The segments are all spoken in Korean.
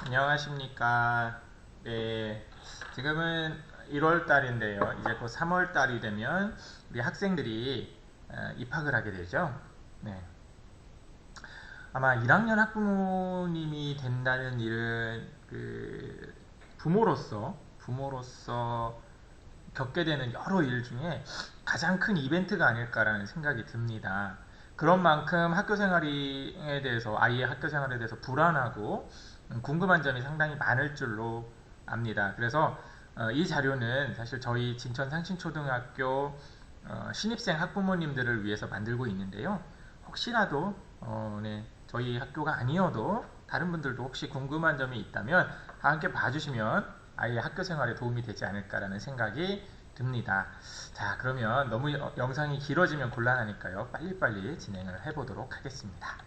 안녕하십니까. 네, 지금은 1월 달인데요. 이제 곧 3월 달이 되면 우리 학생들이 입학을 하게 되죠. 네, 아마 1학년 학부모님이 된다는 일은 부모로서 겪게 되는 여러 일 중에 가장 큰 이벤트가 아닐까라는 생각이 듭니다. 그런 만큼 학교 생활에 대해서, 아이의 학교 생활에 대해서 불안하고 궁금한 점이 상당히 많을 줄로 압니다. 그래서 이 자료는 사실 저희 진천 상신초등학교 신입생 학부모님들을 위해서 만들고 있는데요. 혹시라도 네, 저희 학교가 아니어도 다른 분들도 혹시 궁금한 점이 있다면 함께 봐주시면 아이의 학교 생활에 도움이 되지 않을까라는 생각이 듭니다. 자, 그러면 너무 영상이 길어지면 곤란하니까요. 빨리빨리 진행을 해보도록 하겠습니다.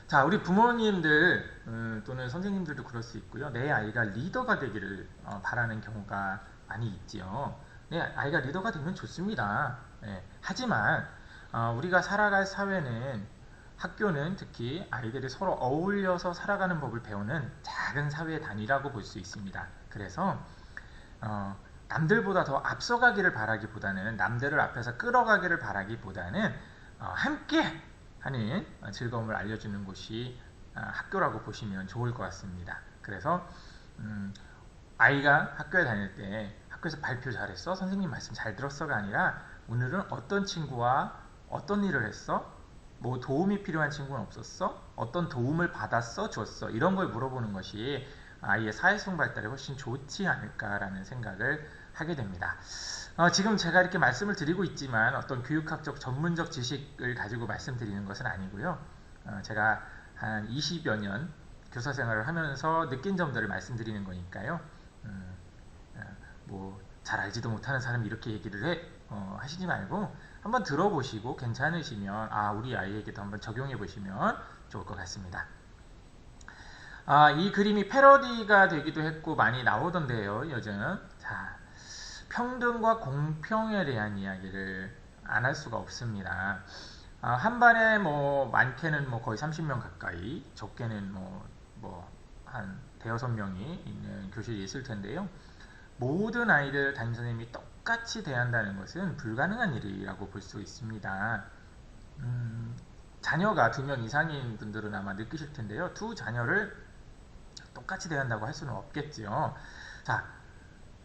자, 우리 부모님들 또는 선생님들도 그럴 수 있고요. 내 아이가 리더가 되기를 바라는 경우가 많이 있지요. 내 아이가 리더가 되면 좋습니다. 네, 하지만 우리가 살아갈 사회는, 학교는 특히 아이들이 서로 어울려서 살아가는 법을 배우는 작은 사회 단위라고 볼 수 있습니다. 그래서 남들보다 더 앞서가기를 바라기보다는, 남들을 앞에서 끌어가기를 바라기보다는 함께 하는 즐거움을 알려주는 곳이 학교라고 보시면 좋을 것 같습니다. 그래서 아이가 학교에 다닐 때 학교에서 발표 잘했어? 선생님 말씀 잘 들었어가 아니라 오늘은 어떤 친구와 어떤 일을 했어? 뭐 도움이 필요한 친구는 없었어? 어떤 도움을 받았어? 줬어? 이런 걸 물어보는 것이 아이의 사회성 발달에 훨씬 좋지 않을까라는 생각을 하게 됩니다. 지금 제가 이렇게 말씀을 드리고 있지만 어떤 교육학적 전문적 지식을 가지고 말씀드리는 것은 아니고요. 제가 한 20여 년 교사 생활을 하면서 느낀 점들을 말씀드리는 거니까요. 뭐 잘 알지도 못하는 사람이 이렇게 얘기를 해 하시지 말고 한번 들어보시고 괜찮으시면 우리 아이에게도 한번 적용해 보시면 좋을 것 같습니다. 이 그림이 패러디가 되기도 했고 많이 나오던데요, 요즘. 자, 평등과 공평에 대한 이야기를 안 할 수가 없습니다. 한 반에 뭐 많게는 뭐 거의 30명 가까이, 적게는 한 대여섯 명이 있는 교실이 있을 텐데요. 모든 아이들 담임선생님이 똑같이 대한다는 것은 불가능한 일이라고 볼 수 있습니다. 자녀가 2명 이상인 분들은 아마 느끼실 텐데요. 두 자녀를 똑같이 대한다고 할 수는 없겠지요. 자,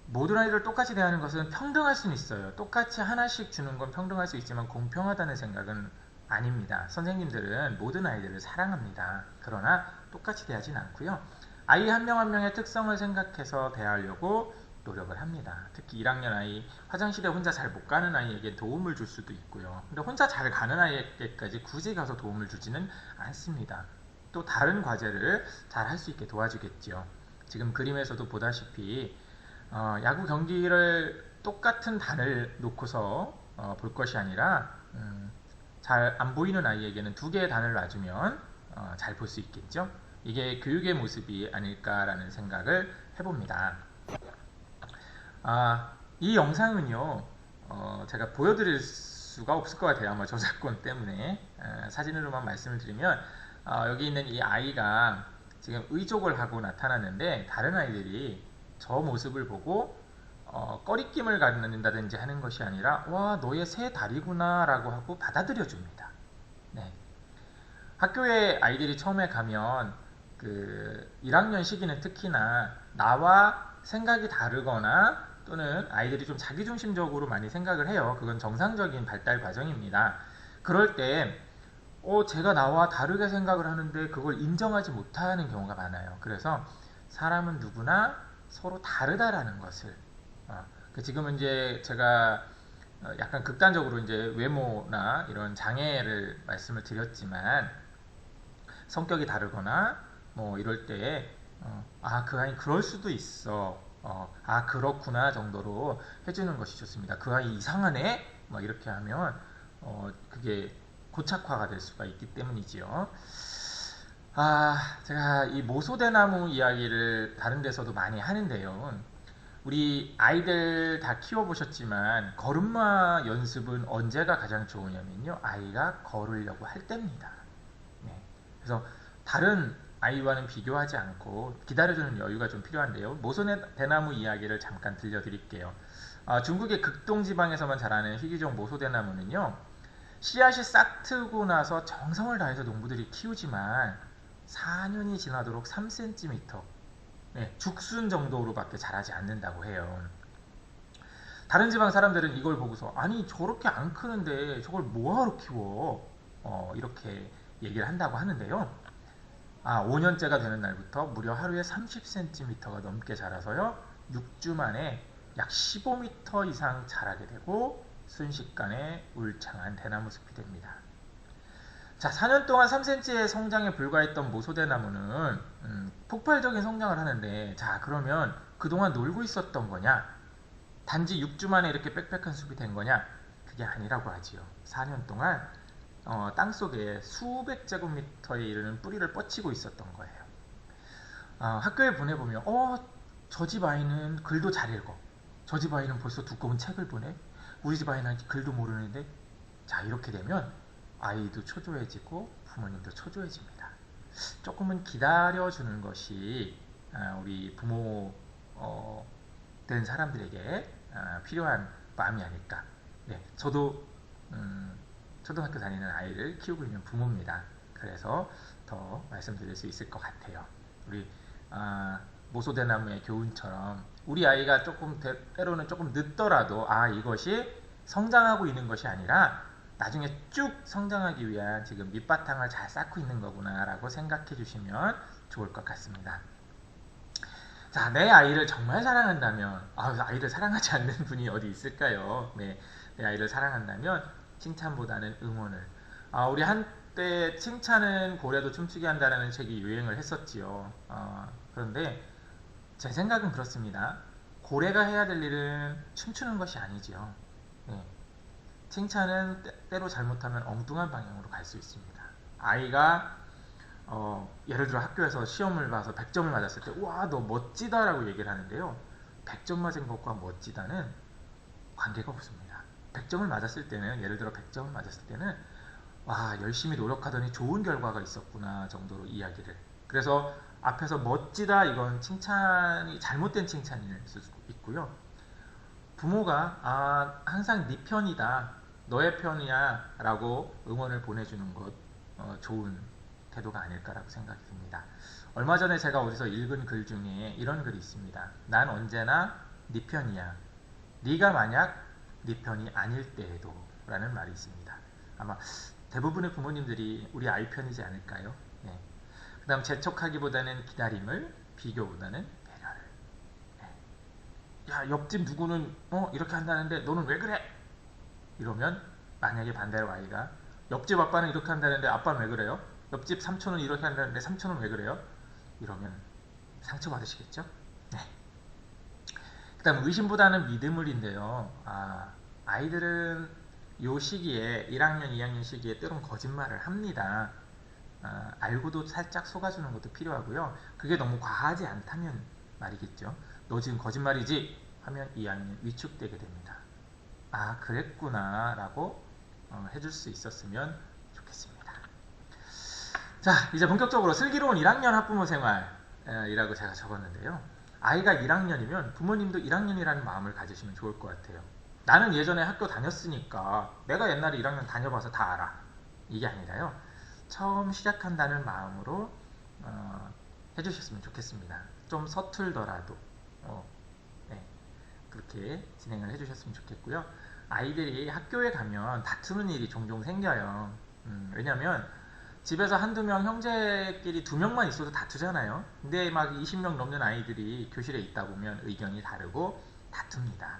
모든 아이들을 똑같이 대하는 것은 평등할 수는 있어요. 똑같이 하나씩 주는 건 평등할 수 있지만 공평하다는 생각은 아닙니다. 선생님들은 모든 아이들을 사랑합니다. 그러나 똑같이 대하진 않고요. 아이 한 명 한 명의 특성을 생각해서 대하려고 노력을 합니다. 특히 1학년 아이, 화장실에 혼자 잘 못 가는 아이에게 도움을 줄 수도 있고요. 근데 혼자 잘 가는 아이에게까지 굳이 가서 도움을 주지는 않습니다. 또 다른 과제를 잘 할 수 있게 도와주겠죠. 지금 그림에서도 보다시피 야구 경기를 똑같은 단을 놓고서 볼 것이 아니라 잘 안 보이는 아이에게는 2개의 단을 놔주면 잘 볼 수 있겠죠. 이게 교육의 모습이 아닐까라는 생각을 해봅니다. 이 영상은요, 제가 보여드릴 수가 없을 것 같아요. 아마 저작권 때문에. 사진으로만 말씀을 드리면, 여기 있는 이 아이가 지금 의족을 하고 나타났는데, 다른 아이들이 저 모습을 보고 꺼리낌을 갖는다든지 하는 것이 아니라, 와, 너의 새 다리구나 라고 하고 받아들여 줍니다. 네. 학교에 아이들이 처음에 가면 1학년 시기는 특히나 나와 생각이 다르거나 또는 아이들이 좀 자기중심적으로 많이 생각을 해요. 그건 정상적인 발달 과정입니다. 그럴 때 제가 나와 다르게 생각을 하는데 그걸 인정하지 못하는 경우가 많아요. 그래서 사람은 누구나 서로 다르다라는 것을 지금은 이제 제가 약간 극단적으로 이제 외모나 이런 장애를 말씀을 드렸지만, 성격이 다르거나 뭐 이럴 때 그 아이 그럴 수도 있어, 그렇구나 정도로 해주는 것이 좋습니다. 그 아이 이상하네 뭐 이렇게 하면 그게 고착화가 될 수가 있기 때문이지요. 제가 이 모소대나무 이야기를 다른 데서도 많이 하는데요. 우리 아이들 다 키워보셨지만 걸음마 연습은 언제가 가장 좋으냐면요, 아이가 걸으려고 할 때입니다. 네. 그래서 다른 아이와는 비교하지 않고 기다려주는 여유가 좀 필요한데요. 모소대나무 이야기를 잠깐 들려드릴게요. 중국의 극동지방에서만 자라는 희귀종 모소대나무는요, 씨앗이 싹 트고 나서 정성을 다해서 농부들이 키우지만 4년이 지나도록 3cm, 죽순 정도로밖에 자라지 않는다고 해요. 다른 지방 사람들은 이걸 보고서 아니 저렇게 안 크는데 저걸 뭐하러 키워? 이렇게 얘기를 한다고 하는데요. 5년째가 되는 날부터 무려 하루에 30cm가 넘게 자라서요. 6주 만에 약 15m 이상 자라게 되고 순식간에 울창한 대나무 숲이 됩니다. 자, 4년 동안 3cm의 성장에 불과했던 모소대나무는 폭발적인 성장을 하는데, 자, 그러면 그동안 놀고 있었던 거냐? 단지 6주 만에 이렇게 빽빽한 숲이 된 거냐? 그게 아니라고 하지요. 4년 동안 땅속에 수백 제곱미터에 이르는 뿌리를 뻗치고 있었던 거예요. 학교에 보내보면 저 집 아이는 글도 잘 읽어. 저 집 아이는 벌써 두꺼운 책을 보내. 우리 집 아이는 글도 모르는데. 자, 이렇게 되면 아이도 초조해지고 부모님도 초조해집니다. 조금은 기다려주는 것이 우리 부모 된 사람들에게 필요한 마음이 아닐까. 네, 저도 초등학교 다니는 아이를 키우고 있는 부모입니다. 그래서 더 말씀드릴 수 있을 것 같아요. 우리 모소대나무의 교훈처럼 우리 아이가 때로는 조금 늦더라도 이것이 성장하고 있는 것이 아니라 나중에 쭉 성장하기 위한 지금 밑바탕을 잘 쌓고 있는 거구나 라고 생각해 주시면 좋을 것 같습니다. 자, 내 아이를 정말 사랑한다면, 아이를 사랑하지 않는 분이 어디 있을까요? 네, 내 아이를 사랑한다면 칭찬보다는 응원을. 우리 한때 칭찬은 고래도 춤추게 한다라는 책이 유행을 했었지요. 그런데 제 생각은 그렇습니다. 고래가 해야 될 일은 춤추는 것이 아니지요. 네. 칭찬은 때로 잘못하면 엉뚱한 방향으로 갈 수 있습니다. 아이가 예를 들어 학교에서 시험을 봐서 100점을 맞았을 때 우와 너 멋지다 라고 얘기를 하는데요, 100점 맞은 것과 멋지다는 관계가 없습니다. 100점을 맞았을 때는, 예를 들어 100점을 맞았을 때는 와 열심히 노력하더니 좋은 결과가 있었구나 정도로 이야기를. 그래서 앞에서 멋지다 이건 칭찬이 잘못된 칭찬일 수도 있고요. 부모가 항상 네 편이다, 너의 편이야 라고 응원을 보내주는 것 좋은 태도가 아닐까라고 생각이 듭니다. 얼마 전에 제가 어디서 읽은 글 중에 이런 글이 있습니다. 난 언제나 네 편이야. 네가 만약 네 편이 아닐 때에도 라는 말이 있습니다. 아마 대부분의 부모님들이 우리 아이 편이지 않을까요? 네. 그 다음 재촉하기보다는 기다림을, 비교보다는 배려를. 네. 야 옆집 누구는 이렇게 한다는데 너는 왜 그래? 이러면 만약에 반대로 아이가 옆집 아빠는 이렇게 한다는데 아빠는 왜 그래요? 옆집 삼촌은 이렇게 한다는데 삼촌은 왜 그래요? 이러면 상처받으시겠죠? 네. 그 다음 의심보다는 믿음을인데요. 아이들은 요 시기에 1학년, 2학년 시기에 때론 거짓말을 합니다. 알고도 살짝 속아주는 것도 필요하고요. 그게 너무 과하지 않다면 말이겠죠. 너 지금 거짓말이지? 하면 이 아이는 위축되게 됩니다. 그랬구나 라고 해줄 수 있었으면 좋겠습니다. 자, 이제 본격적으로 슬기로운 1학년 학부모 생활이라고 제가 적었는데요. 아이가 1학년이면 부모님도 1학년이라는 마음을 가지시면 좋을 것 같아요. 나는 예전에 학교 다녔으니까 내가 옛날에 1학년 다녀봐서 다 알아. 이게 아니라요. 처음 시작한다는 마음으로 해주셨으면 좋겠습니다. 좀 서툴더라도 그렇게 진행을 해주셨으면 좋겠고요. 아이들이 학교에 가면 다투는 일이 종종 생겨요. 왜냐면 집에서 한두 명, 형제끼리 2명만 있어도 다투잖아요. 근데 막 20명 넘는 아이들이 교실에 있다 보면 의견이 다르고 다툽니다.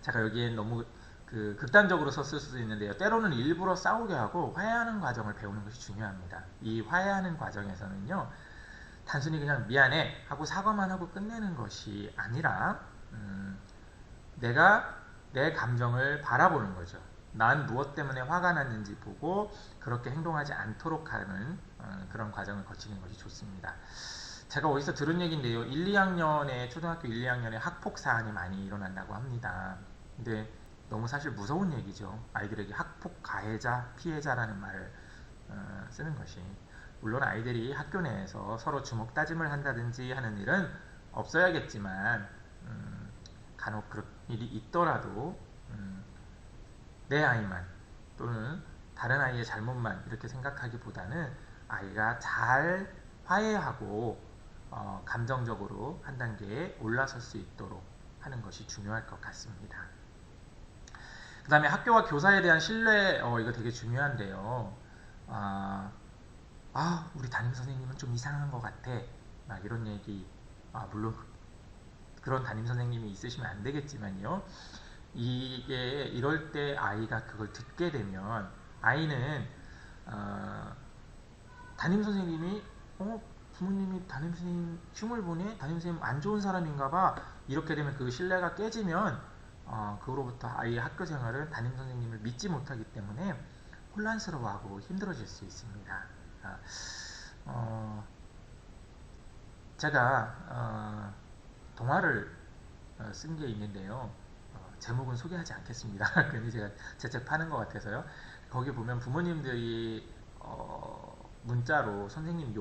제가 여기엔 너무 극단적으로 썼을 수도 있는데요. 때로는 일부러 싸우게 하고 화해하는 과정을 배우는 것이 중요합니다. 이 화해하는 과정에서는요, 단순히 그냥 미안해 하고 사과만 하고 끝내는 것이 아니라 내가 내 감정을 바라보는 거죠. 난 무엇 때문에 화가 났는지 보고 그렇게 행동하지 않도록 하는 그런 과정을 거치는 것이 좋습니다. 제가 어디서 들은 얘기인데요. 초등학교 1, 2학년에 학폭 사안이 많이 일어난다고 합니다. 근데 너무 사실 무서운 얘기죠. 아이들에게 학폭 가해자, 피해자라는 말을 쓰는 것이. 물론 아이들이 학교 내에서 서로 주먹 다짐을 한다든지 하는 일은 없어야겠지만 간혹 그런 일이 있더라도 내 아이만 또는 다른 아이의 잘못만 이렇게 생각하기보다는 아이가 잘 화해하고 감정적으로 한 단계 올라설 수 있도록 하는 것이 중요할 것 같습니다. 그 다음에 학교와 교사에 대한 신뢰, 이거 되게 중요한데요. 우리 담임 선생님은 좀 이상한 것 같아. 막 이런 얘기, 물론 그런 담임 선생님이 있으시면 안 되겠지만요. 이게 이럴 때 아이가 그걸 듣게 되면 아이는 담임 선생님이 부모님이 담임 선생님 흉을 보네? 담임 선생님 안 좋은 사람인가 봐. 이렇게 되면 그 신뢰가 깨지면 그로부터 아이의 학교 생활은 담임 선생님을 믿지 못하기 때문에 혼란스러워하고 힘들어질 수 있습니다. 제가 동화를 쓴 게 있는데요. 제목은 소개하지 않겠습니다. 괜히 제가 제 책 파는 것 같아서요. 거기 보면 부모님들이 문자로 선생님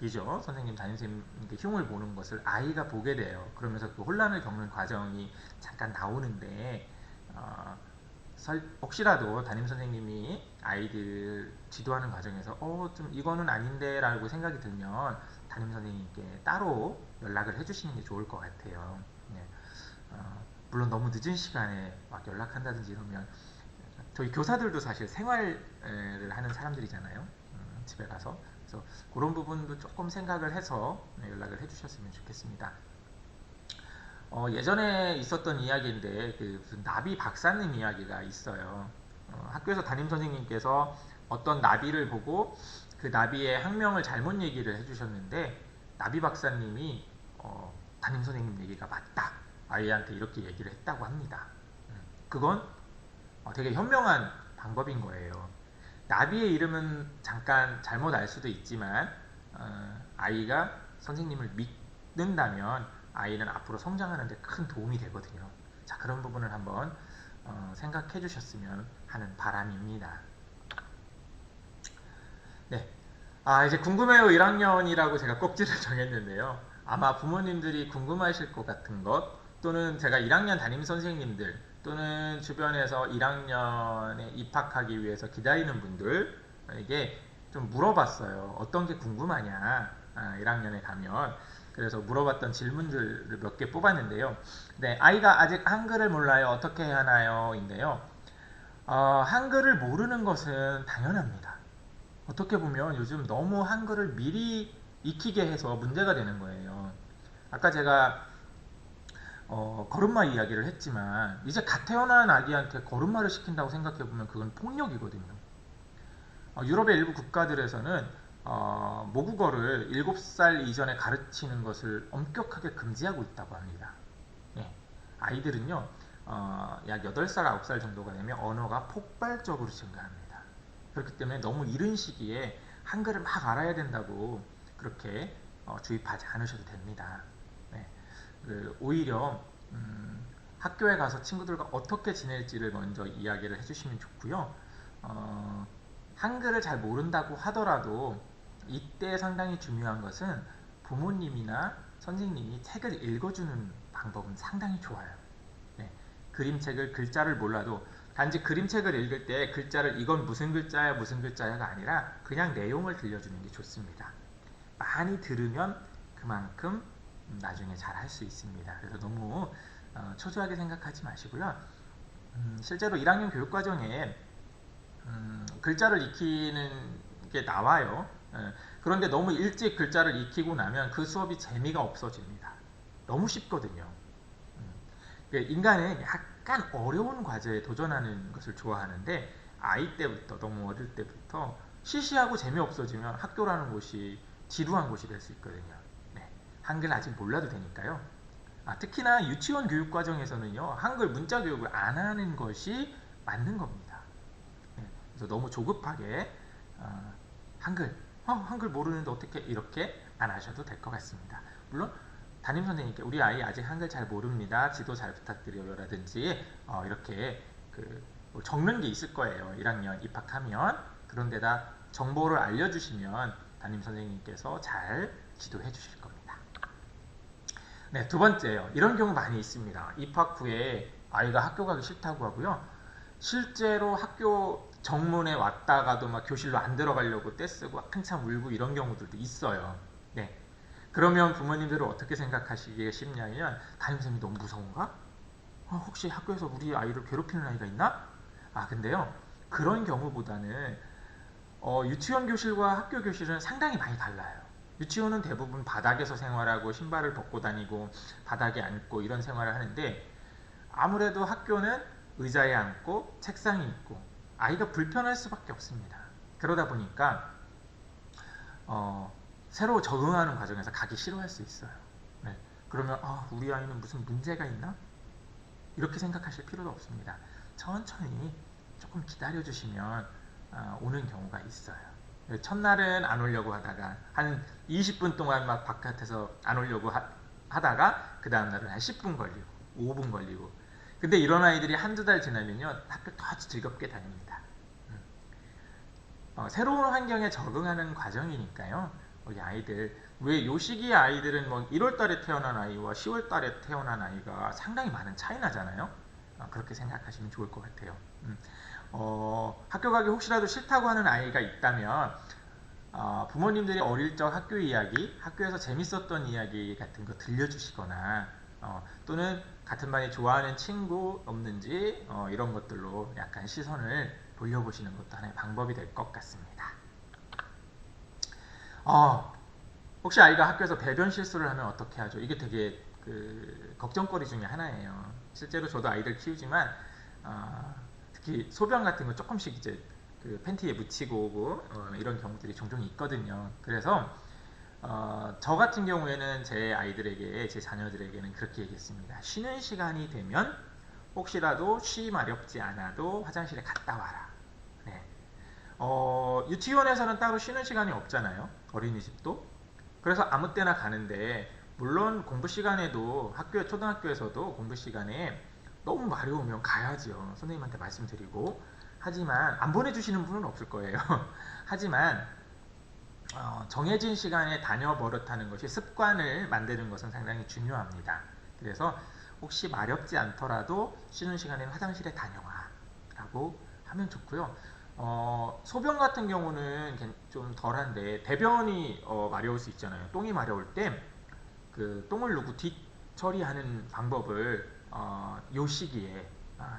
욕이죠. 선생님, 담임선생님께 흉을 보는 것을 아이가 보게 돼요. 그러면서 그 혼란을 겪는 과정이 잠깐 나오는데 혹시라도 담임선생님이 아이들 지도하는 과정에서 좀 이거는 아닌데 라고 생각이 들면 담임선생님께 따로 연락을 해주시는 게 좋을 것 같아요. 네. 물론 너무 늦은 시간에 막 연락한다든지 이러면 저희 교사들도 사실 생활을 하는 사람들이잖아요. 집에 가서. 그래서 그런 부분도 조금 생각을 해서 연락을 해주셨으면 좋겠습니다. 예전에 있었던 이야기인데 무슨 나비 박사님 이야기가 있어요. 학교에서 담임 선생님께서 어떤 나비를 보고 그 나비의 학명을 잘못 얘기를 해주셨는데 나비 박사님이 담임 선생님 얘기가 맞다. 아이한테 이렇게 얘기를 했다고 합니다. 그건 되게 현명한 방법인 거예요. 나비의 이름은 잠깐 잘못 알 수도 있지만 아이가 선생님을 믿는다면 아이는 앞으로 성장하는 데 큰 도움이 되거든요. 자, 그런 부분을 한번 생각해 주셨으면 하는 바람입니다. 네. 이제 궁금해요 1학년이라고 제가 꼭지를 정했는데요. 아마 부모님들이 궁금하실 것 같은 것 또는 제가 1학년 담임 선생님들 또는 주변에서 1학년에 입학하기 위해서 기다리는 분들에게 좀 물어봤어요. 어떤 게 궁금하냐 1학년에 가면. 그래서 물어봤던 질문들을 몇 개 뽑았는데요. 네, 아이가 아직 한글을 몰라요. 어떻게 해야 하나요? 인데요. 한글을 모르는 것은 당연합니다. 어떻게 보면 요즘 너무 한글을 미리 익히게 해서 문제가 되는 거예요. 아까 제가 걸음마 이야기를 했지만 이제 갓 태어난 아기한테 걸음마를 시킨다고 생각해보면 그건 폭력이거든요. 유럽의 일부 국가들에서는 모국어를 7살 이전에 가르치는 것을 엄격하게 금지하고 있다고 합니다. 네. 아이들은요 약 8살, 9살 정도가 되면 언어가 폭발적으로 증가합니다. 그렇기 때문에 너무 이른 시기에 한글을 막 알아야 된다고 그렇게 주입하지 않으셔도 됩니다. 네. 오히려 학교에 가서 친구들과 어떻게 지낼지를 먼저 이야기를 해주시면 좋고요. 한글을 잘 모른다고 하더라도 이때 상당히 중요한 것은 부모님이나 선생님이 책을 읽어주는 방법은 상당히 좋아요. 네. 그림책을 글자를 몰라도 단지 그림책을 읽을 때 글자를 이건 무슨 글자야 무슨 글자야가 아니라 그냥 내용을 들려주는 게 좋습니다. 많이 들으면 그만큼 나중에 잘 할 수 있습니다. 그래서 너무 초조하게 생각하지 마시고요. 실제로 1학년 교육과정에 글자를 익히는 게 나와요. 그런데 너무 일찍 글자를 익히고 나면 그 수업이 재미가 없어집니다. 너무 쉽거든요. 인간은 약간 어려운 과제에 도전하는 것을 좋아하는데 아이 때부터 너무 어릴 때부터 시시하고 재미없어지면 학교라는 곳이 지루한 곳이 될 수 있거든요. 네. 한글 아직 몰라도 되니까요. 특히나 유치원 교육 과정에서는요 한글 문자 교육을 안 하는 것이 맞는 겁니다. 네. 그래서 너무 조급하게 한글 모르는데 어떻게 이렇게 안 하셔도 될 것 같습니다. 물론 담임 선생님께 우리 아이 아직 한글 잘 모릅니다. 지도 잘 부탁드려요 라든지 이렇게 적는 게 있을 거예요. 1학년 입학하면. 그런데다 정보를 알려주시면 담임 선생님께서 잘 지도해 주실 겁니다. 네, 두 번째요. 이런 경우 많이 있습니다. 입학 후에 아이가 학교 가기 싫다고 하고요. 실제로 학교 정문에 왔다가도 막 교실로 안 들어가려고 떼쓰고 한참 울고 이런 경우들도 있어요. 네. 그러면 부모님들은 어떻게 생각하시기가 쉽냐면 담임선생님이 너무 무서운가? 혹시 학교에서 우리 아이를 괴롭히는 아이가 있나? 근데요. 그런 경우보다는 유치원 교실과 학교 교실은 상당히 많이 달라요. 유치원은 대부분 바닥에서 생활하고 신발을 벗고 다니고 바닥에 앉고 이런 생활을 하는데 아무래도 학교는 의자에 앉고 책상이 있고 아이가 불편할 수밖에 없습니다. 그러다 보니까 새로 적응하는 과정에서 가기 싫어할 수 있어요. 네. 그러면 우리 아이는 무슨 문제가 있나? 이렇게 생각하실 필요도 없습니다. 천천히 조금 기다려주시면 오는 경우가 있어요. 첫날은 안 오려고 하다가 한 20분 동안 막 바깥에서 안 오려고 하다가 그 다음날은 한 10분 걸리고 5분 걸리고 근데 이런 아이들이 한두 달 지나면요 학교 더 즐겁게 다닙니다. 새로운 환경에 적응하는 과정이니까요. 우리 아이들 왜 요 시기의 아이들은 뭐 1월달에 태어난 아이와 10월달에 태어난 아이가 상당히 많은 차이 나잖아요. 그렇게 생각하시면 좋을 것 같아요. 학교 가기 혹시라도 싫다고 하는 아이가 있다면 부모님들이 어릴 적 학교 이야기, 학교에서 재밌었던 이야기 같은 거 들려주시거나 또는 같은 반에 좋아하는 친구 없는지 이런 것들로 약간 시선을 돌려보시는 것도 하나의 방법이 될 것 같습니다. 혹시 아이가 학교에서 배변 실수를 하면 어떻게 하죠? 이게 되게 걱정거리 중에 하나예요. 실제로 저도 아이들 키우지만 특히 소변 같은 거 조금씩 이제 팬티에 묻히고 오고 이런 경우들이 종종 있거든요. 그래서 저 같은 경우에는 제 아이들에게 제 자녀들에게는 그렇게 얘기했습니다. 쉬는 시간이 되면 혹시라도 쉬 마렵지 않아도 화장실에 갔다 와라. 네. 유치원에서는 따로 쉬는 시간이 없잖아요. 어린이집도. 그래서 아무 때나 가는데 물론 공부 시간에도 초등학교에서도 공부 시간에 너무 마려우면 가야지요. 선생님한테 말씀드리고 하지만 안 보내주시는 분은 없을 거예요. 하지만 정해진 시간에 다녀 버릇하는 것이 습관을 만드는 것은 상당히 중요합니다. 그래서 혹시 마렵지 않더라도 쉬는 시간에는 화장실에 다녀와 라고 하면 좋고요. 소변 같은 경우는 좀 덜한데 대변이 마려울 수 있잖아요. 똥이 마려울 때 그 똥을 누구 뒷처리하는 방법을 요 시기에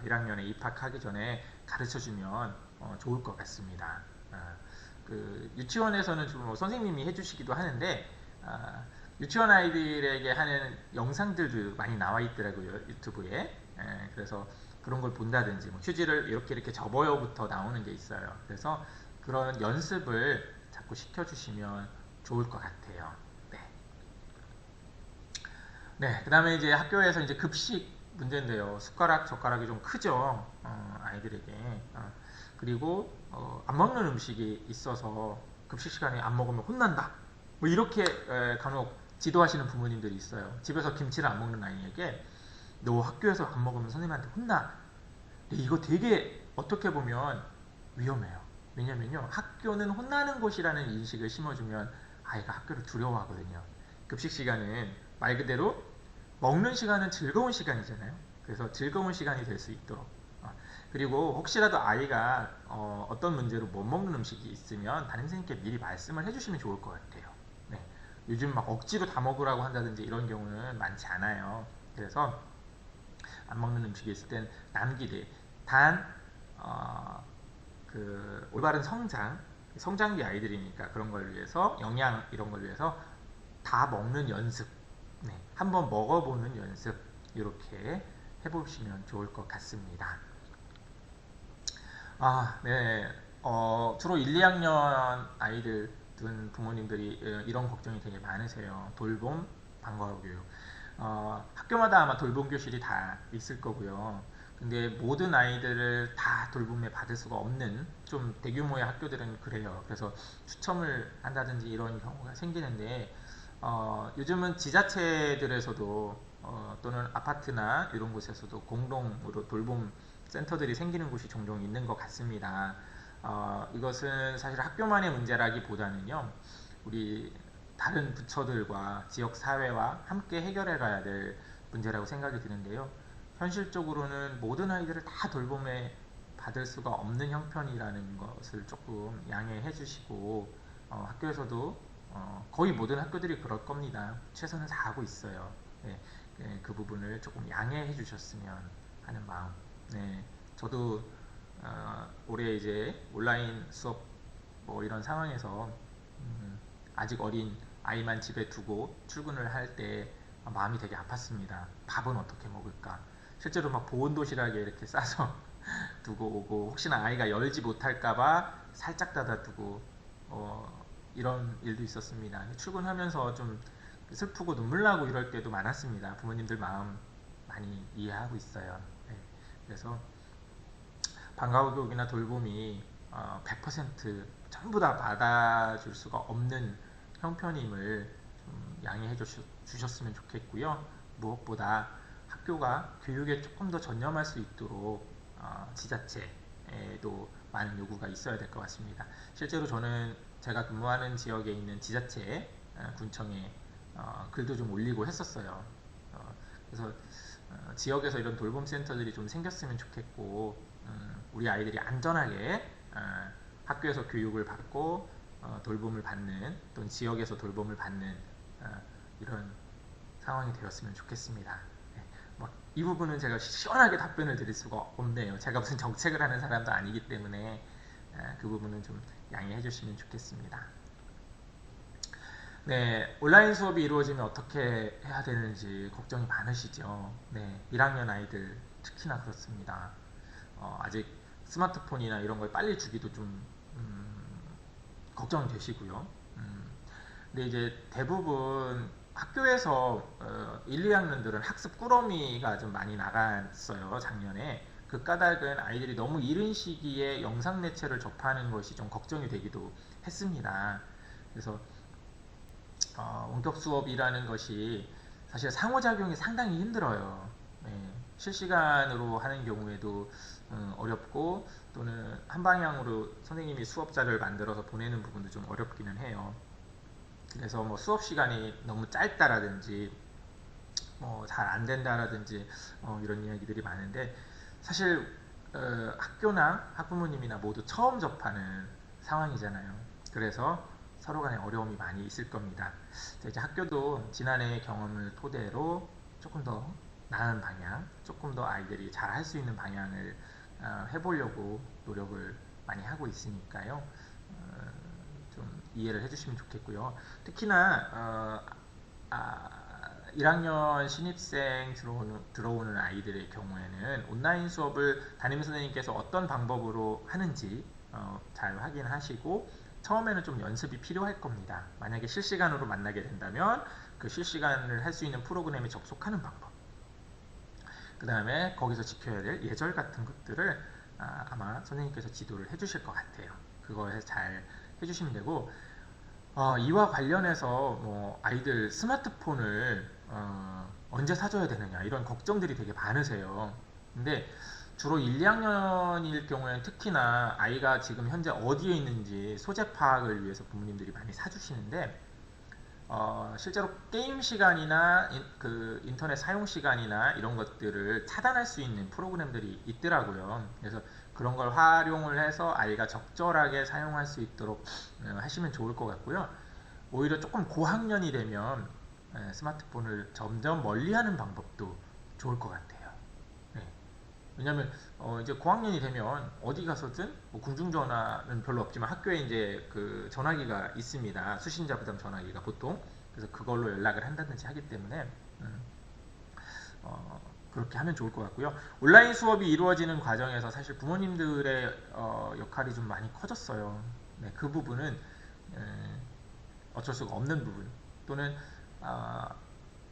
1학년에 입학하기 전에 가르쳐주면 좋을 것 같습니다. 유치원에서는 좀 선생님이 해주시기도 하는데 유치원 아이들에게 하는 영상들도 많이 나와 있더라고요. 유튜브에. 그래서 그런 걸 본다든지 휴지를 이렇게 접어요부터 나오는 게 있어요. 그래서 그런 연습을 자꾸 시켜주시면 좋을 것 같아요. 네, 그 다음에 이제 학교에서 이제 급식 문제인데요. 숟가락, 젓가락이 좀 크죠. 아이들에게. 그리고 안 먹는 음식이 있어서 급식 시간에 안 먹으면 혼난다. 뭐 이렇게 간혹 지도하시는 부모님들이 있어요. 집에서 김치를 안 먹는 아이에게 너 학교에서 안 먹으면 선생님한테 혼나. 근데 이거 되게 어떻게 보면 위험해요. 왜냐면요. 학교는 혼나는 곳이라는 인식을 심어주면 아이가 학교를 두려워하거든요. 급식 시간은 말 그대로 먹는 시간은 즐거운 시간이잖아요. 그래서 즐거운 시간이 될 수 있도록 그리고 혹시라도 아이가 어떤 문제로 못 먹는 음식이 있으면 담임 선생님께 미리 말씀을 해주시면 좋을 것 같아요. 네. 요즘 막 억지로 다 먹으라고 한다든지 이런 경우는 많지 않아요. 그래서 안 먹는 음식이 있을 땐 남기되 단 올바른 성장기 아이들이니까 그런 걸 위해서 영양 이런 걸 위해서 다 먹는 연습, 한번 먹어보는 연습 이렇게 해보시면 좋을 것 같습니다. 네. 주로 1, 2학년 아이들 둔 부모님들이 이런 걱정이 되게 많으세요. 돌봄, 방과후 교육. 학교마다 아마 돌봄 교실이 다 있을 거고요. 근데 모든 아이들을 다 돌봄에 받을 수가 없는 좀 대규모의 학교들은 그래요. 그래서 추첨을 한다든지 이런 경우가 생기는데 요즘은 지자체들에서도 또는 아파트나 이런 곳에서도 공동으로 돌봄 센터들이 생기는 곳이 종종 있는 것 같습니다. 이것은 사실 학교만의 문제라기보다는요. 우리 다른 부처들과 지역 사회와 함께 해결해 가야 될 문제라고 생각이 드는데요. 현실적으로는 모든 아이들을 다 돌봄에 받을 수가 없는 형편이라는 것을 조금 양해해 주시고, 학교에서도 거의 모든 학교들이 그럴 겁니다. 최선을 다하고 있어요. 네, 그 부분을 조금 양해해 주셨으면 하는 마음. 네, 저도 올해 이제 온라인 수업 뭐 이런 상황에서 아직 어린 아이만 집에 두고 출근을 할 때 마음이 되게 아팠습니다. 밥은 어떻게 먹을까? 실제로 막 보온 도시락에 이렇게 싸서 두고 오고, 혹시나 아이가 열지 못할까봐 살짝 닫아두고 이런 일도 있었습니다. 출근하면서 좀 슬프고 눈물 나고 이럴 때도 많았습니다. 부모님들 마음 많이 이해하고 있어요. 네. 그래서 방과후 교육이나 돌봄이 100% 전부 다 받아줄 수가 없는 형편임을 좀 양해해 주셨으면 좋겠고요. 무엇보다 학교가 교육에 조금 더 전념할 수 있도록 지자체에도 많은 요구가 있어야 될 것 같습니다. 실제로 저는 제가 근무하는 지역에 있는 지자체 군청에 글도 좀 올리고 했었어요. 그래서 지역에서 이런 돌봄 센터들이 좀 생겼으면 좋겠고, 우리 아이들이 안전하게 학교에서 교육을 받고 돌봄을 받는, 또는 지역에서 돌봄을 받는 이런 상황이 되었으면 좋겠습니다. 네, 이 부분은 제가 시원하게 답변을 드릴 수가 없네요. 제가 무슨 정책을 하는 사람도 아니기 때문에 그 부분은 좀 양해해 주시면 좋겠습니다. 네, 온라인 수업이 이루어지면 어떻게 해야 되는지 걱정이 많으시죠. 네, 1학년 아이들 특히나 그렇습니다. 아직 스마트폰이나 이런 걸 빨리 주기도 좀 걱정이 되시고요. 근데 이제 대부분 학교에서 1, 2학년들은 학습 꾸러미가 좀 많이 나갔어요. 작년에. 그 까닭은 아이들이 너무 이른 시기에 영상 매체를 접하는 것이 좀 걱정이 되기도 했습니다. 그래서 원격 수업이라는 것이 사실 상호작용이 상당히 힘들어요. 네, 실시간으로 하는 경우에도 어렵고, 또는 한 방향으로 선생님이 수업자를 만들어서 보내는 부분도 좀 어렵기는 해요. 그래서 뭐 수업 시간이 너무 짧다라든지 뭐 잘 안 된다라든지 이런 이야기들이 많은데, 사실 학교나 학부모님이나 모두 처음 접하는 상황이잖아요. 그래서 서로 간에 어려움이 많이 있을 겁니다. 이제 학교도 지난해 경험을 토대로 조금 더 나은 방향, 조금 더 아이들이 잘 할 수 있는 방향을 해보려고 노력을 많이 하고 있으니까요. 좀 이해를 해주시면 좋겠고요. 특히나 1학년 신입생 들어오는 아이들의 경우에는 온라인 수업을 담임 선생님께서 어떤 방법으로 하는지 잘 확인하시고, 처음에는 좀 연습이 필요할 겁니다. 만약에 실시간으로 만나게 된다면 그 실시간을 할 수 있는 프로그램에 접속하는 방법, 그 다음에 거기서 지켜야 될 예절 같은 것들을 아마 선생님께서 지도를 해주실 것 같아요. 그거에 잘 해주시면 되고, 이와 관련해서 뭐 아이들 스마트폰을 언제 사줘야 되느냐 이런 걱정들이 되게 많으세요. 근데 주로 1, 2학년일 경우에는 특히나 아이가 지금 현재 어디에 있는지 소재 파악을 위해서 부모님들이 많이 사주시는데, 실제로 게임 시간이나 그 인터넷 사용 시간이나 이런 것들을 차단할 수 있는 프로그램들이 있더라고요. 그래서 그런 걸 활용을 해서 아이가 적절하게 사용할 수 있도록 하시면 좋을 것 같고요. 오히려 조금 고학년이 되면 스마트폰을 점점 멀리하는 방법도 좋을 것 같아요. 네. 왜냐하면 이제 고학년이 되면 어디 가서든 뭐 궁중전화는 별로 없지만 학교에 이제 그 전화기가 있습니다. 수신자 부담 전화기가 보통. 그래서 그걸로 연락을 한다든지 하기 때문에 그렇게 하면 좋을 것 같고요. 온라인 수업이 이루어지는 과정에서 사실 부모님들의 역할이 좀 많이 커졌어요. 네, 그 부분은 어쩔 수가 없는 부분, 또는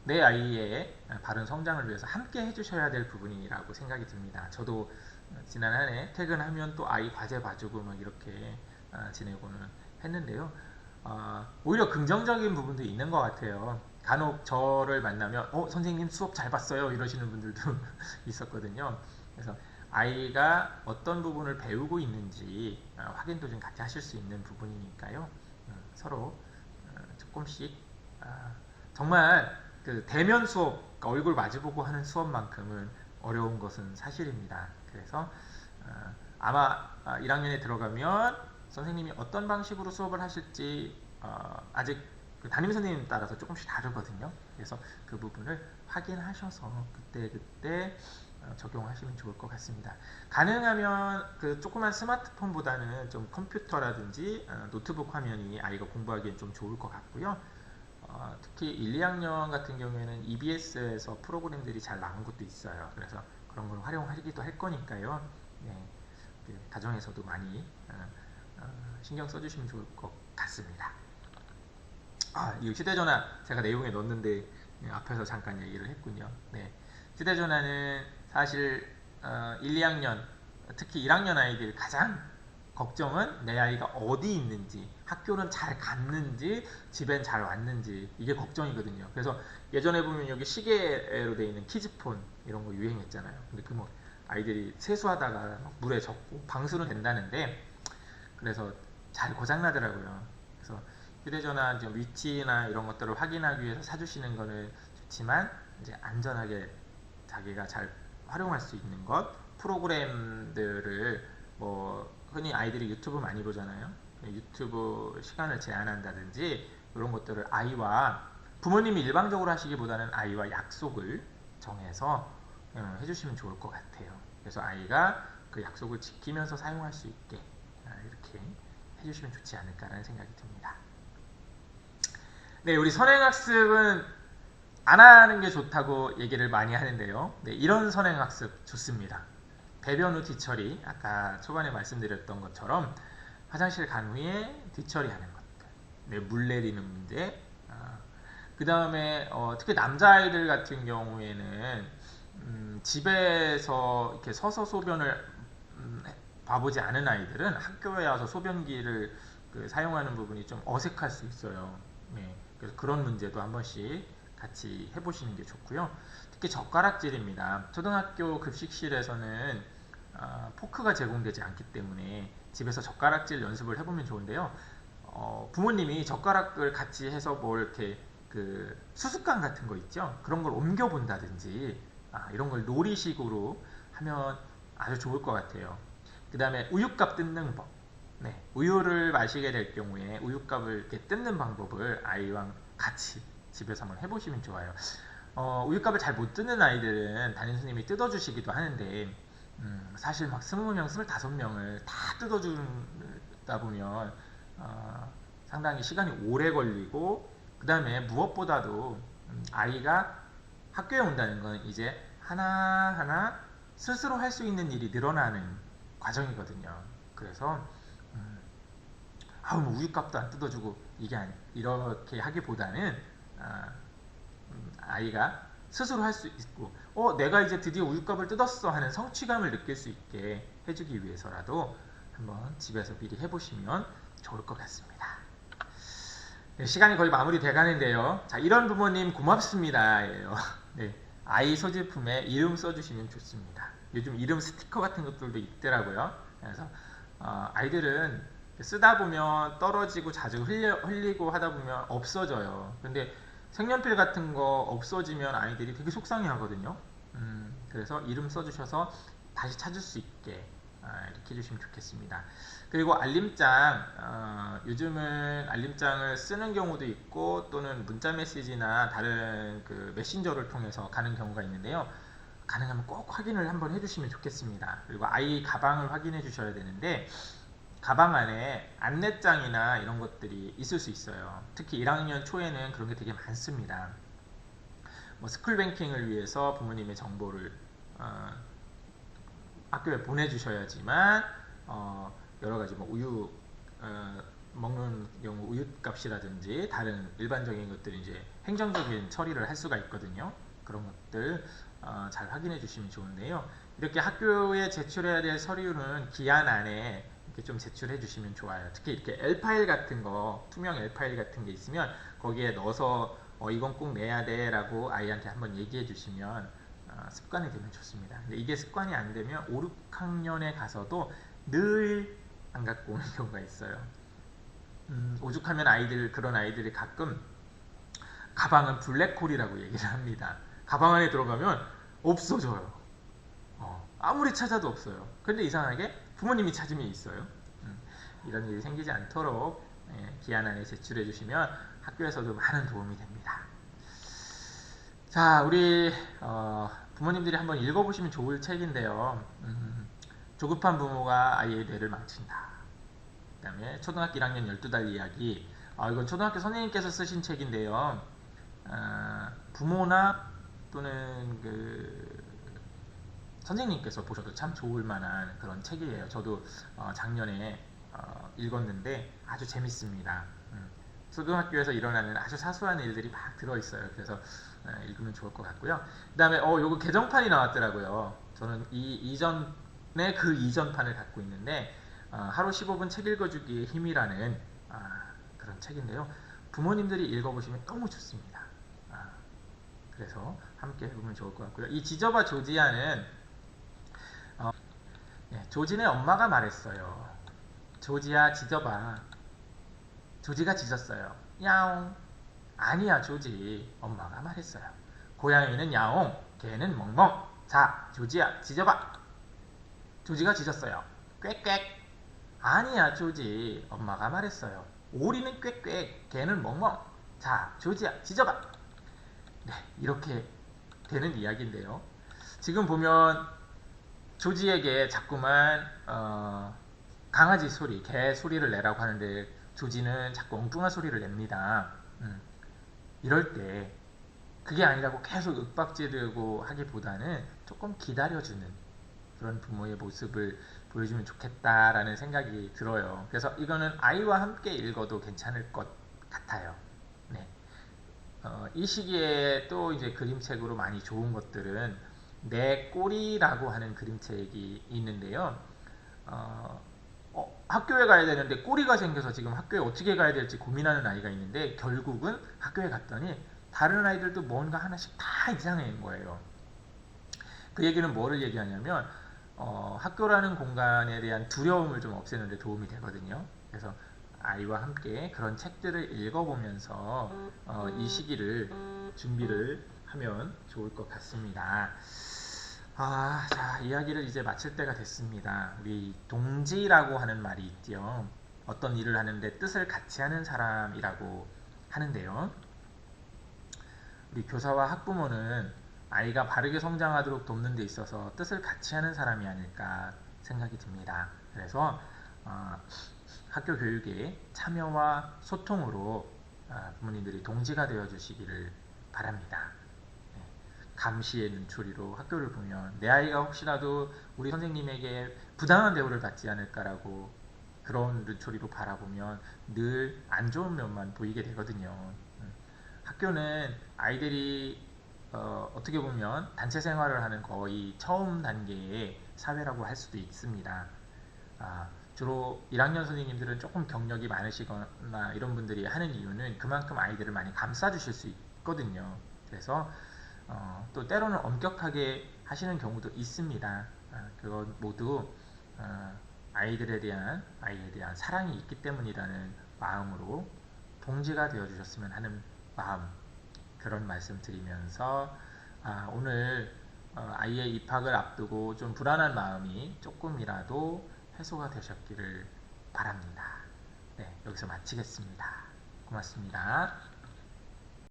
내 아이의 바른 성장을 위해서 함께 해주셔야 될 부분이라고 생각이 듭니다. 저도 지난 한 해 퇴근하면 또 아이 과제 봐주고 막 이렇게 지내고는 했는데요. 오히려 긍정적인 부분도 있는 것 같아요. 간혹 저를 만나면 선생님 수업 잘 봤어요 이러시는 분들도 있었거든요. 그래서 아이가 어떤 부분을 배우고 있는지 확인도 좀 같이 하실 수 있는 부분이니까요. 서로 조금씩 정말 그 대면 수업, 그러니까 얼굴 마주보고 하는 수업만큼은 어려운 것은 사실입니다. 그래서 아마 1학년에 들어가면 선생님이 어떤 방식으로 수업을 하실지 아직 그 담임 선생님 따라서 조금씩 다르거든요. 그래서 그 부분을 확인하셔서 그때 적용하시면 좋을 것 같습니다. 가능하면 그 조그만 스마트폰보다는 좀 컴퓨터라든지 노트북 화면이 아이가 공부하기엔 좀 좋을 것 같고요. 특히 1, 2학년 같은 경우에는 EBS에서 프로그램들이 잘 나온 것도 있어요. 그래서 그런 걸 활용하기도 할 거니까요. 네, 그 가정에서도 많이 신경 써주시면 좋을 것 같습니다. 이 휴대전화 제가 내용에 넣었는데 앞에서 잠깐 얘기를 했군요. 네, 휴대전화는 사실 1, 2학년 특히 1학년 아이들 가장 걱정은 내 아이가 어디 있는지, 학교는 잘 갔는지, 집엔 잘 왔는지, 이게 걱정이거든요. 그래서 예전에 보면 여기 시계로 되어 있는 키즈폰 이런 거 유행했잖아요. 근데 그 뭐 아이들이 세수하다가 물에 젖고 방수는 된다는데, 그래서 잘 고장나더라고요. 그래서 휴대전화 좀 위치나 이런 것들을 확인하기 위해서 사주시는 거는 좋지만, 이제 안전하게 자기가 잘 활용할 수 있는 것, 프로그램들을 뭐 흔히 아이들이 유튜브 많이 보잖아요. 유튜브 시간을 제한한다든지 이런 것들을 아이와 부모님이 일방적으로 하시기보다는 아이와 약속을 정해서 해주시면 좋을 것 같아요. 그래서 아이가 그 약속을 지키면서 사용할 수 있게 이렇게 해주시면 좋지 않을까라는 생각이 듭니다. 네, 우리 선행학습은 안 하는 게 좋다고 얘기를 많이 하는데요. 네, 이런 선행학습 좋습니다. 배변 후 뒤처리, 아까 초반에 말씀드렸던 것처럼 화장실 간 후에 뒤처리하는 것들, 네, 물 내리는 문제, 그 다음에 특히 남자아이들 같은 경우에는 집에서 이렇게 서서 소변을 봐보지 않은 아이들은 학교에 와서 소변기를 사용하는 부분이 좀 어색할 수 있어요. 네, 그래서 그런 문제도 한 번씩 같이 해보시는 게 좋고요. 특히 젓가락질입니다. 초등학교 급식실에서는 포크가 제공되지 않기 때문에 집에서 젓가락질 연습을 해보면 좋은데요. 부모님이 젓가락을 같이 해서 뭐 이렇게 그 수습관 같은 거 있죠. 그런 걸 옮겨 본다든지 이런 걸 놀이식으로 하면 아주 좋을 것 같아요. 그 다음에 우유값 뜯는 법. 네, 우유를 마시게 될 경우에 우유값을 이렇게 뜯는 방법을 아이와 같이 집에서 한번 해보시면 좋아요. 우유값을 잘 못 뜯는 아이들은 담임 선생님이 뜯어주시기도 하는데 사실 막 20명, 25명을 다 뜯어주다 보면 상당히 시간이 오래 걸리고, 그 다음에 무엇보다도 아이가 학교에 온다는 건 이제 하나하나 스스로 할 수 있는 일이 늘어나는 과정이거든요. 그래서 뭐 우유값도 안 뜯어주고 이렇게 하기보다는 아이가 스스로 할 수 있고 내가 이제 드디어 우유값을 뜯었어 하는 성취감을 느낄 수 있게 해주기 위해서라도 한번 집에서 미리 해보시면 좋을 것 같습니다. 네, 시간이 거의 마무리 돼가는데요. 자, 이런 부모님 고맙습니다. 네, 아이 소지품에 이름 써주시면 좋습니다. 요즘 이름 스티커 같은 것들도 있더라고요. 그래서 아이들은 쓰다 보면 떨어지고 자주 흘리고 하다 보면 없어져요. 근데 색연필 같은 거 없어지면 아이들이 되게 속상해 하거든요. 그래서 이름 써주셔서 다시 찾을 수 있게 이렇게 해주시면 좋겠습니다. 그리고 알림장, 요즘은 알림장을 쓰는 경우도 있고 또는 문자 메시지나 다른 그 메신저를 통해서 가는 경우가 있는데요. 가능하면 꼭 확인을 한번 해주시면 좋겠습니다. 그리고 아이 가방을 확인해 주셔야 되는데, 가방 안에 안내장이나 이런 것들이 있을 수 있어요. 특히 1학년 초에는 그런 게 되게 많습니다. 뭐 스쿨뱅킹을 위해서 부모님의 정보를 학교에 보내주셔야지만 여러 가지 뭐 우유 먹는 경우 우유값이라든지 다른 일반적인 것들이 이제 행정적인 처리를 할 수가 있거든요. 그런 것들 잘 확인해 주시면 좋은데요. 이렇게 학교에 제출해야 될 서류는 기한 안에 이렇게 좀 제출해 주시면 좋아요. 특히 이렇게 L파일 같은 거, 투명 L파일 같은 게 있으면 거기에 넣어서 이건 꼭 내야 돼 라고 아이한테 한번 얘기해 주시면 습관이 되면 좋습니다. 근데 이게 습관이 안 되면 5, 6학년에 가서도 늘 안 갖고 오는 경우가 있어요. 오죽하면 그런 아이들이 가끔 가방은 블랙홀이라고 얘기를 합니다. 가방 안에 들어가면 없어져요. 아무리 찾아도 없어요. 근데 이상하게 부모님이 찾으면 있어요. 이런 일이 생기지 않도록 기한 안에 제출해 주시면 학교에서도 많은 도움이 됩니다. 자, 우리 부모님들이 한번 읽어보시면 좋을 책인데요. 조급한 부모가 아이의 뇌를 망친다. 그 다음에 초등학교 1학년 12달 이야기. 이건 초등학교 선생님께서 쓰신 책인데요. 부모나 또는 선생님께서 보셔도 참 좋을 만한 그런 책이에요. 저도 작년에 읽었는데 아주 재밌습니다. 초등학교에서 일어나는 아주 사소한 일들이 막 들어있어요. 그래서 읽으면 좋을 것 같고요. 그 다음에 요거 개정판이 나왔더라고요. 저는 이전에 그 이전판을 갖고 있는데 하루 15분 책 읽어주기의 힘이라는 그런 책인데요. 부모님들이 읽어보시면 너무 좋습니다. 그래서 함께 읽으면 좋을 것 같고요. 이 지저바 조지아는 조진의 엄마가 말했어요. 조지야 지저봐. 조지가 짖었어요. 야옹. 아니야 조지. 엄마가 말했어요. 고양이는 야옹, 개는 멍멍. 자 조지야 짖어봐. 조지가 짖었어요. 꽥꽥. 아니야 조지. 엄마가 말했어요. 오리는 꽥꽥, 개는 멍멍. 자 조지야 짖어봐. 네, 이렇게 되는 이야기인데요. 지금 보면 조지에게 자꾸만 강아지 소리, 개 소리를 내라고 하는데 조지는 자꾸 엉뚱한 소리를 냅니다. 이럴 때 그게 아니라고 계속 윽박지르고 하기보다는 조금 기다려주는 그런 부모의 모습을 보여주면 좋겠다라는 생각이 들어요. 그래서 이거는 아이와 함께 읽어도 괜찮을 것 같아요. 네. 이 시기에 또 이제 그림책으로 많이 좋은 것들은 내 꼬리라고 하는 그림책이 있는데요. 학교에 가야 되는데 꼬리가 생겨서 지금 학교에 어떻게 가야 될지 고민하는 아이가 있는데 결국은 학교에 갔더니 다른 아이들도 뭔가 하나씩 다 이상한 거예요. 그 얘기는 뭐를 얘기하냐면 학교라는 공간에 대한 두려움을 좀 없애는 데 도움이 되거든요. 그래서 아이와 함께 그런 책들을 읽어보면서 이 시기를 준비를 하면 좋을 것 같습니다. 자, 이야기를 이제 마칠 때가 됐습니다. 우리 동지라고 하는 말이 있죠. 어떤 일을 하는데 뜻을 같이 하는 사람이라고 하는데요. 우리 교사와 학부모는 아이가 바르게 성장하도록 돕는 데 있어서 뜻을 같이 하는 사람이 아닐까 생각이 듭니다. 그래서 학교 교육에 참여와 소통으로 부모님들이 동지가 되어 주시기를 바랍니다. 감시의 눈초리로 학교를 보면 내 아이가 혹시라도 우리 선생님에게 부당한 대우를 받지 않을까라고 그런 눈초리로 바라보면 늘 안 좋은 면만 보이게 되거든요. 학교는 아이들이 어떻게 보면 단체 생활을 하는 거의 처음 단계의 사회라고 할 수도 있습니다. 주로 1학년 선생님들은 조금 경력이 많으시거나 이런 분들이 하는 이유는 그만큼 아이들을 많이 감싸 주실 수 있거든요. 그래서 또 때로는 엄격하게 하시는 경우도 있습니다. 그건 모두 아이에 대한 사랑이 있기 때문이라는 마음으로 동지가 되어 주셨으면 하는 마음, 그런 말씀 드리면서 오늘 아이의 입학을 앞두고 좀 불안한 마음이 조금이라도 해소가 되셨기를 바랍니다. 네, 여기서 마치겠습니다. 고맙습니다.